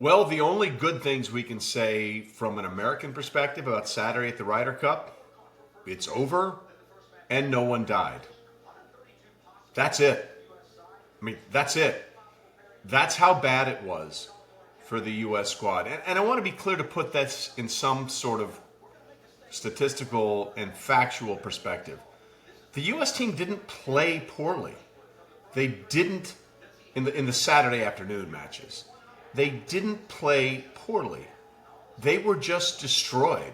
Well, the only good things we can say from an American perspective about Saturday at the Ryder Cup, it's over and no one died. That's it. I mean, that's it. That's how bad it was for the U.S. squad. And I want to be clear to put this in some sort of statistical and factual perspective. The U.S. team didn't play poorly. They didn't in the Saturday afternoon matches. They didn't play poorly. They were just destroyed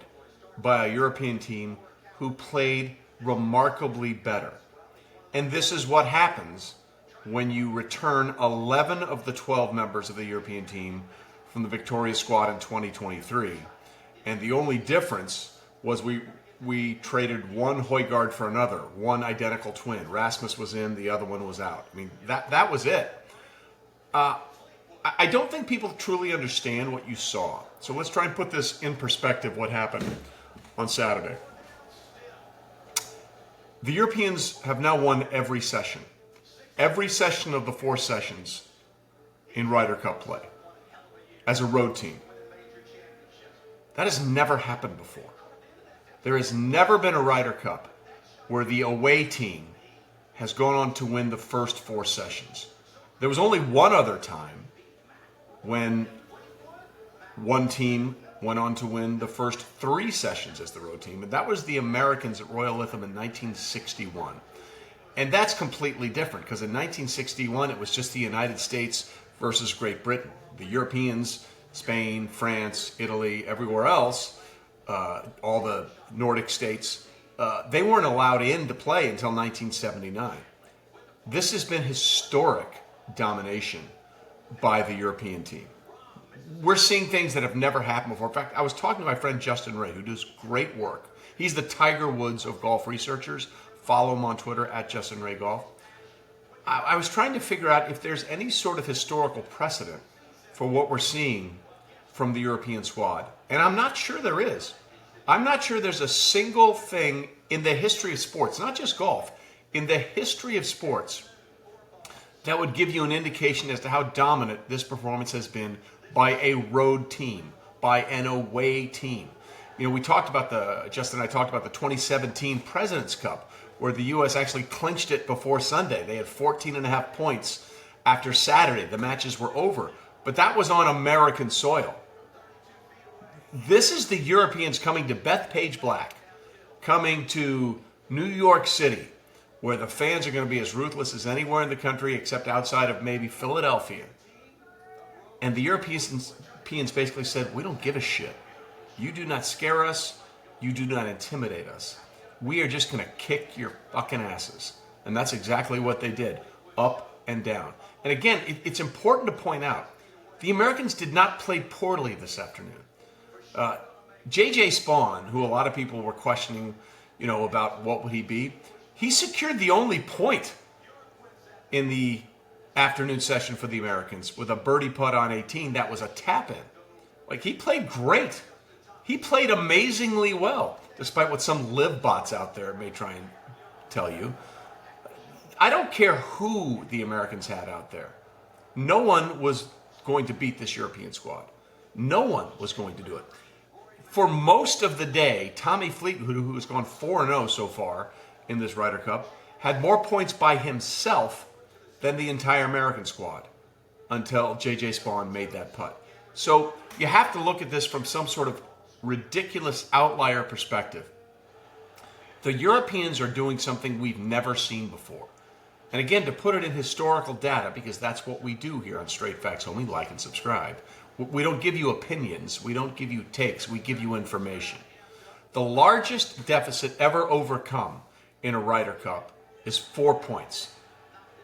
by a European team who played remarkably better. And this is what happens when you return 11 of the 12 members of the European team from the victorious squad in 2023. And the only difference was we traded one Højgaard for another, one identical twin. Rasmus was in, the other one was out. I mean, that was it. I don't think people truly understand what you saw. So let's try and put this in perspective, what happened on Saturday. The Europeans have now won every session. Every session of the 4 sessions in Ryder Cup play as a road team. That has never happened before. There has never been a Ryder Cup where the away team has gone on to win the first 4 sessions. There was only one other time when one team went on to win the first 3 sessions as the road team, and that was the Americans at Royal Lytham in 1961. And that's completely different, because in 1961 it was just the United States versus Great Britain. The Europeans, Spain, France, Italy, everywhere else, all the Nordic states, they weren't allowed in to play until 1979. This has been historic domination by the European team. We're seeing things that have never happened before. In fact, I was talking to my friend Justin Ray, who does great work. He's the Tiger Woods of golf researchers. Follow him on Twitter at Justin Ray Golf. I was trying to figure out if there's any sort of historical precedent for what we're seeing from the European squad. And I'm not sure there is. I'm not sure there's a single thing in the history of sports, not just golf, in the history of sports, that would give you an indication as to how dominant this performance has been by a road team, by an away team. You know, Justin and I talked about the 2017 President's Cup, where the U.S. actually clinched it before Sunday. They had 14.5 points after Saturday. The matches were over. But that was on American soil. This is the Europeans coming to Bethpage Black, coming to New York City, where the fans are going to be as ruthless as anywhere in the country except outside of maybe Philadelphia. And the Europeans basically said, we don't give a shit. You do not scare us. You do not intimidate us. We are just going to kick your fucking asses. And that's exactly what they did, up and down. And again, it's important to point out, the Americans did not play poorly this afternoon. J.J. Spawn, who a lot of people were questioning, about what would he be, he secured the only point in the afternoon session for the Americans with a birdie putt on 18 that was a tap-in. Like, he played great. He played amazingly well, despite what some live bots out there may try and tell you. I don't care who the Americans had out there. No one was going to beat this European squad. No one was going to do it. For most of the day, Tommy Fleetwood, who has gone 4-0 so far in this Ryder Cup, had more points by himself than the entire American squad until J.J. Spawn made that putt. So you have to look at this from some sort of ridiculous outlier perspective. The Europeans are doing something we've never seen before. And again, to put it in historical data, because that's what we do here on Straight Facts Only, like and subscribe. We don't give you opinions. We don't give you takes. We give you information. The largest deficit ever overcome in a Ryder Cup is 4 points.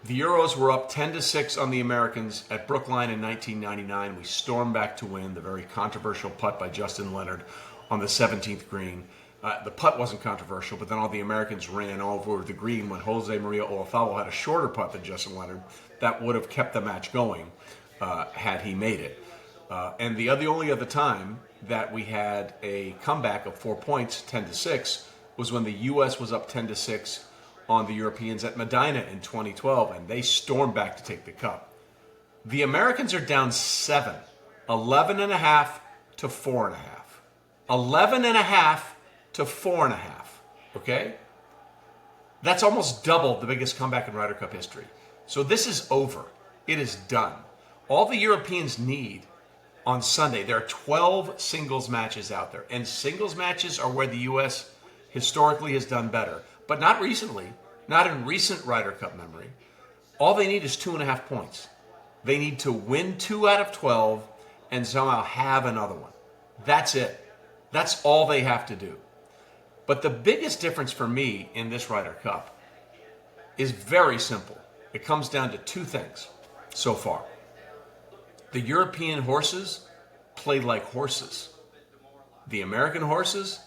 The Euros were up 10-6 on the Americans at Brookline in 1999. We stormed back to win. The very controversial putt by Justin Leonard on the 17th green. The putt wasn't controversial, but then all the Americans ran over the green when Jose Maria Olazabal had a shorter putt than Justin Leonard. That would have kept the match going had he made it. And the only other time that we had a comeback of 4 points, 10-6, was when the U.S. was up 10-6 on the Europeans at Medina in 2012, and they stormed back to take the cup. The Americans are down 7 11.5 to 4.5. 11.5 to 4.5. Okay? That's almost double the biggest comeback in Ryder Cup history. So this is over. It is done. All the Europeans need on Sunday, there are 12 singles matches out there. And singles matches are where the U.S. historically has done better. But not recently. Not in recent Ryder Cup memory. All they need is 2.5 points. They need to win 2 out of 12 and somehow have another one. That's it. That's all they have to do. But the biggest difference for me in this Ryder Cup is very simple. It comes down to 2 things so far. The European horses played like horses. The American horses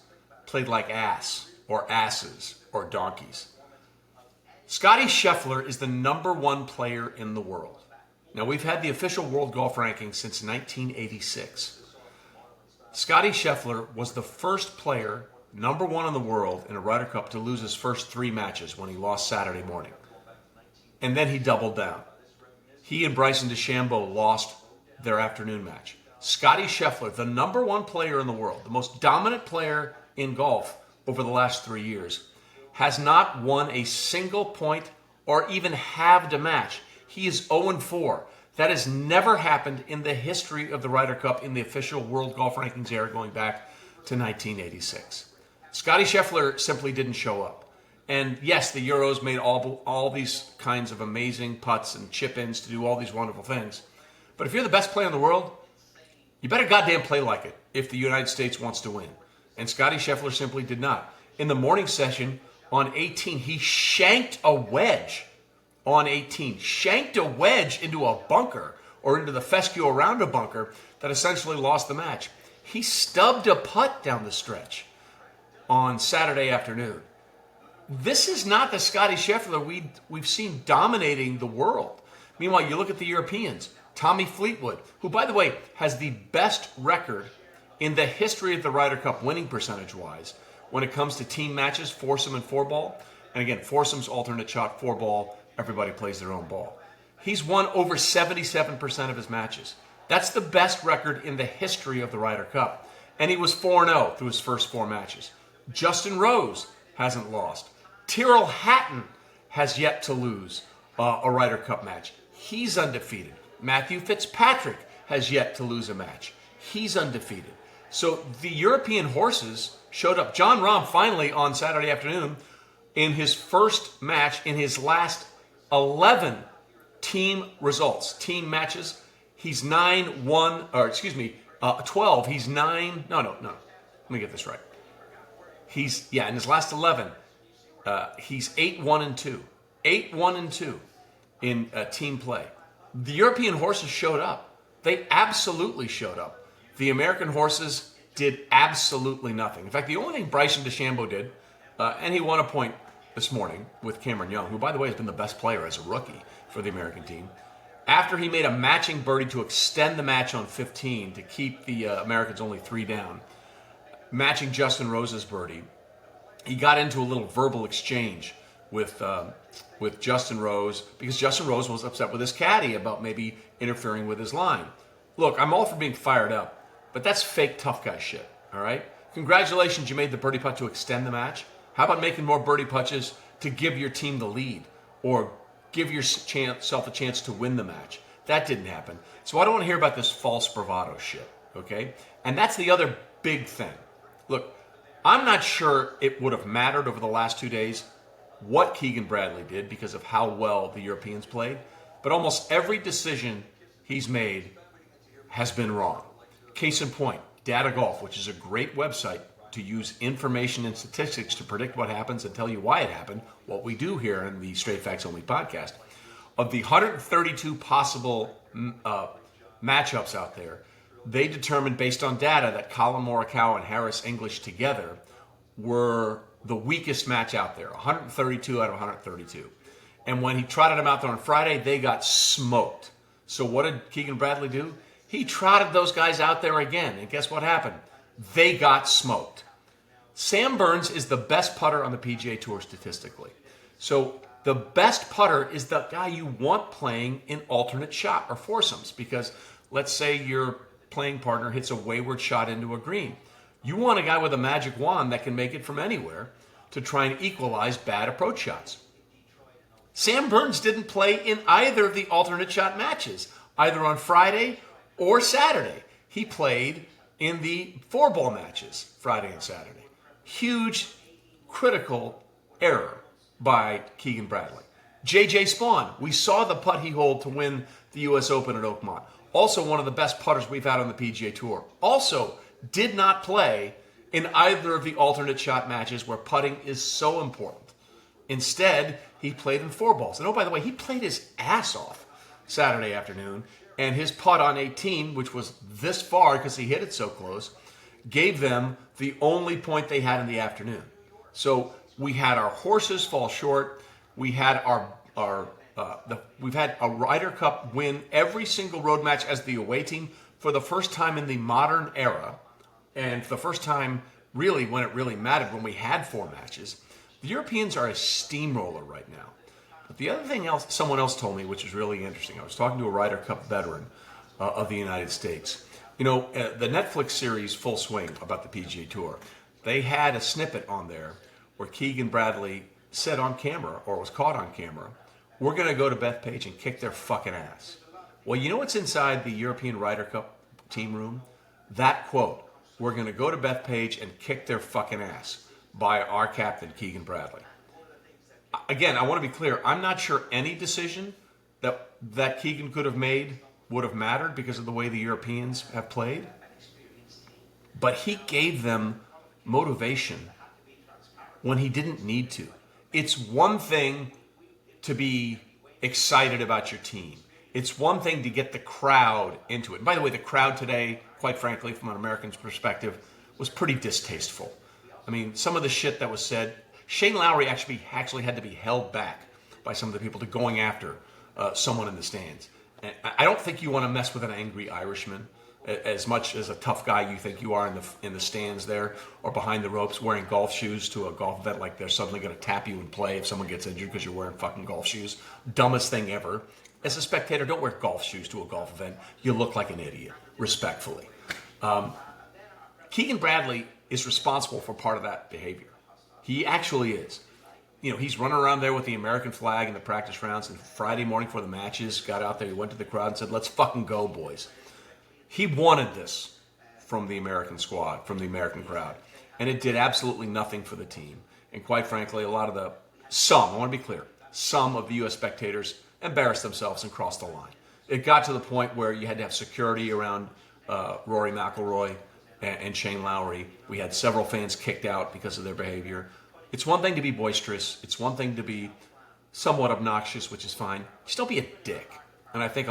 played like ass or asses or donkeys. Scottie Scheffler is the #1 player in the world. Now, we've had the official world golf ranking since 1986. Scottie Scheffler was the first player, #1 in the world in a Ryder Cup, to lose his first 3 matches when he lost Saturday morning. And then he doubled down. He and Bryson DeChambeau lost their afternoon match. Scottie Scheffler, the #1 player in the world, the most dominant player in golf over the last 3 years, has not won a single point or even halved a match. He is 0-4. That has never happened in the history of the Ryder Cup in the official World Golf Rankings era going back to 1986. Scottie Scheffler simply didn't show up. And yes, the Euros made all these kinds of amazing putts and chip-ins to do all these wonderful things. But if you're the best player in the world, you better goddamn play like it if the United States wants to win. And Scottie Scheffler simply did not. In the morning session on 18, he shanked a wedge on 18. Shanked a wedge into a bunker or into the fescue around a bunker that essentially lost the match. He stubbed a putt down the stretch on Saturday afternoon. This is not the Scottie Scheffler we've seen dominating the world. Meanwhile, you look at the Europeans. Tommy Fleetwood, who, by the way, has the best record in the history of the Ryder Cup winning percentage-wise when it comes to team matches, foursome and 4-ball. And again, foursome's alternate shot, 4-ball, everybody plays their own ball. He's won over 77% of his matches. That's the best record in the history of the Ryder Cup. And he was 4-0 through his first 4 matches. Justin Rose hasn't lost. Tyrrell Hatton has yet to lose a Ryder Cup match. He's undefeated. Matthew Fitzpatrick has yet to lose a match. He's undefeated. So the European horses showed up. Jon Rahm finally on Saturday afternoon in his first match in his last 11 team results, team matches. He's 12. He's 9. No. Let me get this right. In his last 11, he's 8-1-2. 8-1-2 in team play. The European horses showed up. They absolutely showed up. The American horses did absolutely nothing. In fact, the only thing Bryson DeChambeau did, and he won a point this morning with Cameron Young, who, by the way, has been the best player as a rookie for the American team, after he made a matching birdie to extend the match on 15 to keep the Americans only 3 down, matching Justin Rose's birdie, he got into a little verbal exchange with Justin Rose because Justin Rose was upset with his caddy about maybe interfering with his line. Look, I'm all for being fired up, but that's fake tough guy shit, all right? Congratulations, you made the birdie putt to extend the match. How about making more birdie putts to give your team the lead or give yourself a chance to win the match? That didn't happen. So I don't want to hear about this false bravado shit, okay? And that's the other big thing. Look, I'm not sure it would have mattered over the last 2 days what Keegan Bradley did because of how well the Europeans played, but almost every decision he's made has been wrong. Case in point, Data Golf, which is a great website to use information and statistics to predict what happens and tell you why it happened, what we do here in the Straight Facts Only podcast. Of the 132 possible matchups out there, they determined based on data that Colin Morikawa and Harris English together were the weakest match out there, 132 out of 132. And when he trotted them out there on Friday, they got smoked. So what did Keegan Bradley do? He trotted those guys out there again, and guess what happened? They got smoked. Sam Burns is the best putter on the PGA Tour statistically. So the best putter is the guy you want playing in alternate shot or foursomes because let's say you're playing partner hits a wayward shot into a green. You want a guy with a magic wand that can make it from anywhere to try and equalize bad approach shots. Sam Burns didn't play in either of the alternate shot matches, either on Friday or Saturday. He played in the 4-ball matches Friday and Saturday. Huge, critical error by Keegan Bradley. J.J. Spawn, we saw the putt he holed to win the U.S. Open at Oakmont. Also one of the best putters we've had on the PGA Tour. Also did not play in either of the alternate shot matches where putting is so important. Instead, he played in 4-balls. And oh, by the way, he played his ass off Saturday afternoon. And his putt on 18, which was this far because he hit it so close, gave them the only point they had in the afternoon. So we had our horses fall short. We had we've had a Ryder Cup win every single road match as the away team for the first time in the modern era, and for the first time really when it really mattered, when we had 4 matches. The Europeans are a steamroller right now. But the other thing someone else told me, which is really interesting, I was talking to a Ryder Cup veteran of the United States. You know, the Netflix series Full Swing about the PGA Tour, they had a snippet on there where Keegan Bradley said on camera, or was caught on camera, we're going to go to Bethpage and kick their fucking ass. Well, you know what's inside the European Ryder Cup team room? That quote, we're going to go to Bethpage and kick their fucking ass, by our captain, Keegan Bradley. Again, I want to be clear, I'm not sure any decision that Keegan could have made would have mattered because of the way the Europeans have played. But he gave them motivation when he didn't need to. It's one thing to be excited about your team. It's one thing to get the crowd into it. And by the way, the crowd today, quite frankly, from an American's perspective, was pretty distasteful. I mean, some of the shit that was said, Shane Lowry actually had to be held back by some of the people to going after someone in the stands. And I don't think you want to mess with an angry Irishman as much as a tough guy you think you are in the stands there or behind the ropes wearing golf shoes to a golf event like they're suddenly going to tap you and play if someone gets injured because you're wearing fucking golf shoes. Dumbest thing ever. As a spectator, don't wear golf shoes to a golf event. You look like an idiot, respectfully. Keegan Bradley is responsible for part of that behavior. He actually is. You know, he's running around there with the American flag in the practice rounds, and Friday morning before the matches, got out there, he went to the crowd and said, let's fucking go, boys. He wanted this from the American squad, from the American crowd, and it did absolutely nothing for the team. And quite frankly, I want to be clear, some of the U.S. spectators embarrassed themselves and crossed the line. It got to the point where you had to have security around Rory McIlroy and Shane Lowry. We had several fans kicked out because of their behavior. It's one thing to be boisterous. It's one thing to be somewhat obnoxious, which is fine. Just don't be a dick. And I think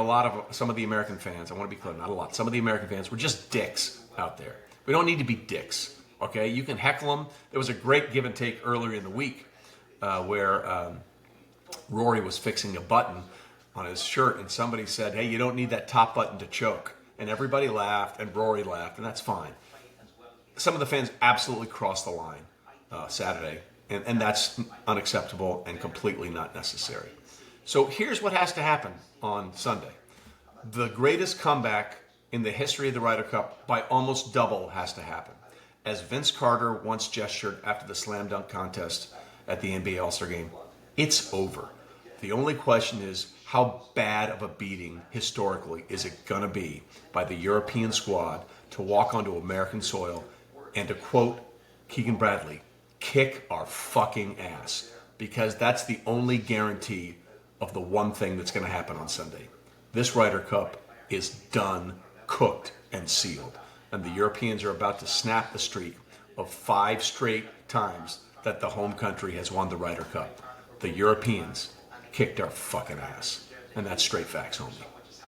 some of the American fans, I want to be clear, not a lot, some of the American fans were just dicks out there. We don't need to be dicks, okay? You can heckle them. There was a great give and take earlier in the week where Rory was fixing a button on his shirt, and somebody said, hey, you don't need that top button to choke. And everybody laughed, and Rory laughed, and that's fine. Some of the fans absolutely crossed the line Saturday, and that's unacceptable and completely not necessary. So here's what has to happen on Sunday. The greatest comeback in the history of the Ryder Cup by almost double has to happen. As Vince Carter once gestured after the slam dunk contest at the NBA All-Star Game, it's over. The only question is, how bad of a beating historically is it going to be by the European squad to walk onto American soil and, to quote Keegan Bradley, kick our fucking ass? Because that's the only guarantee of the one thing that's going to happen on Sunday. This Ryder Cup is done, cooked, and sealed. And the Europeans are about to snap the streak of 5 straight times that the home country has won the Ryder Cup. The Europeans kicked our fucking ass. And that's straight facts only.